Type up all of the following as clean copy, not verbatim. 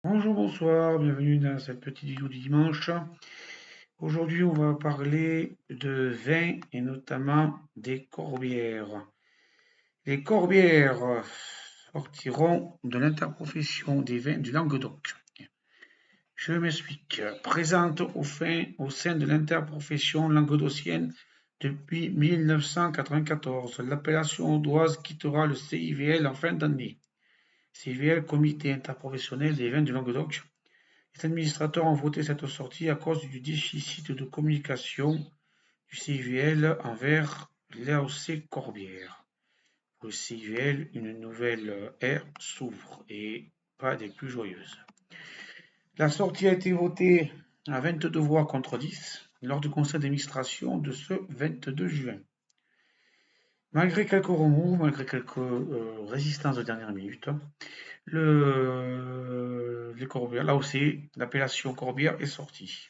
Bonjour, bonsoir, bienvenue dans cette petite vidéo du dimanche. Aujourd'hui, on va parler de vin et notamment des corbières. Les corbières sortiront de l'interprofession des vins du Languedoc. Je m'explique. Présente au sein de l'interprofession languedocienne depuis 1994, l'appellation audoise quittera le CIVL en fin d'année. CIVL, Comité interprofessionnel des vins du Languedoc. Les administrateurs ont voté cette sortie à cause du déficit de communication du CIVL envers l'AOC Corbière. Pour le CIVL, une nouvelle ère s'ouvre et pas des plus joyeuses. La sortie a été votée à 22 voix contre 10 lors du conseil d'administration de ce 22 juin. Malgré quelques remous, malgré quelques résistances de dernière minute, les Corbières, là aussi, l'appellation Corbière est sortie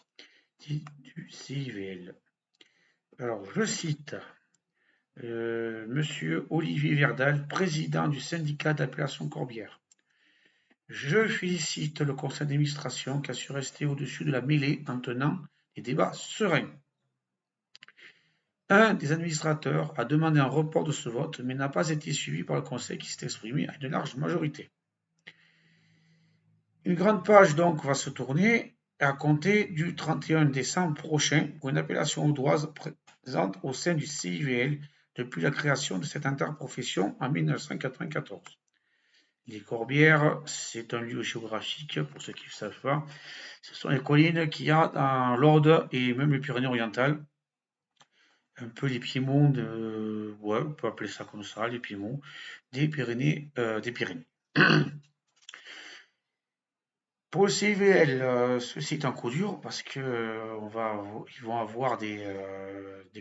du CIVL. Alors, je cite Monsieur Olivier Verdal, président du syndicat d'appellation Corbière. Je félicite le conseil d'administration qui a su rester au-dessus de la mêlée en tenant des débats sereins. Un des administrateurs a demandé un report de ce vote, mais n'a pas été suivi par le conseil qui s'est exprimé à une large majorité. Une grande page donc va se tourner à compter du 31 décembre prochain pour une appellation audoise présente au sein du CIVL depuis la création de cette interprofession en 1994. Les Corbières, c'est un lieu géographique, pour ceux qui ne savent pas. Ce sont les collines qu'il y a dans l'Aude et même les Pyrénées-Orientales. Un peu les Piémonts, ouais, on peut appeler ça comme ça, les Piémonts, des Pyrénées. Pour le CIVL, ceci est un coup dur parce que ils vont avoir des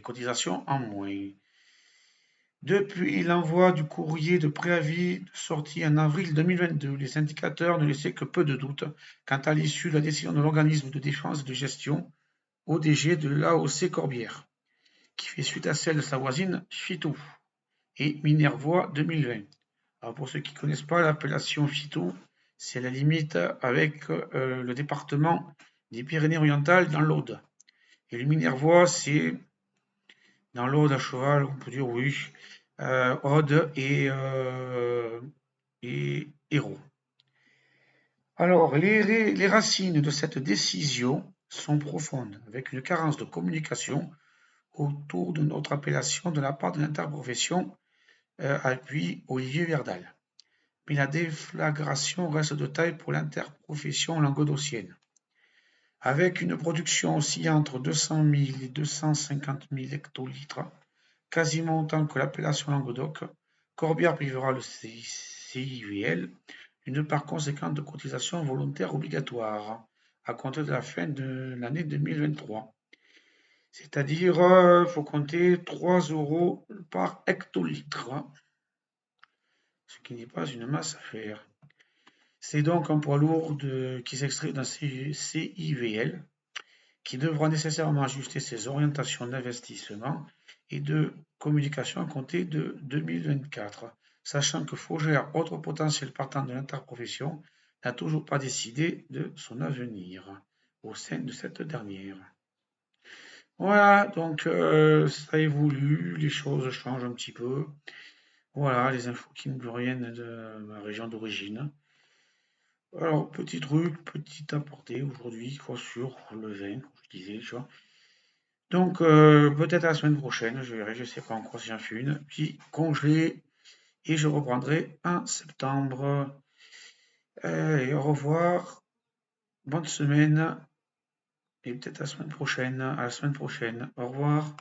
cotisations en moins. Depuis l'envoi du courrier de préavis sorti en avril 2022, les indicateurs ne laissaient que peu de doutes quant à l'issue de la décision de l'organisme de défense et de gestion ODG de l'AOC Corbière, qui fait suite à celle de sa voisine Fitou et Minervois 2020. Alors pour ceux qui ne connaissent pas l'appellation Fitou, c'est la limite avec le département des Pyrénées-Orientales dans l'Aude. Et le Minervois, c'est dans l'Aude à cheval, on peut dire oui, Aude et Hérault. Alors, les racines de cette décision sont profondes, avec une carence de communication autour de notre appellation de la part de l'interprofession, appuie Olivier Verdal. Mais la déflagration reste de taille pour l'interprofession languedocienne. Avec une production oscillant entre 200 000 et 250 000 hectolitres, quasiment autant que l'appellation Languedoc, Corbière privera le CIVL d'une part conséquente de cotisations volontaires obligatoires à compter de la fin de l'année 2023. C'est-à-dire, il faut compter 3 € par hectolitre, ce qui n'est pas une masse à faire. C'est donc un poids lourd qui s'extrait d'un CIVL qui devra nécessairement ajuster ses orientations d'investissement et de communication à compter de 2024, sachant que Fougère, autre potentiel partant de l'interprofession, n'a toujours pas décidé de son avenir au sein de cette dernière. Voilà, donc ça évolue, les choses changent un petit peu. Voilà, les infos qui me proviennent de ma région d'origine. Alors, petit truc, petit apporté aujourd'hui, quoi, sur le vin, comme je disais, tu vois. Donc, peut-être la semaine prochaine, je verrai, je sais pas encore si j'en fais une, puis congé, et je reprendrai en septembre. Et au revoir, bonne semaine, et peut-être à la semaine prochaine, Au revoir.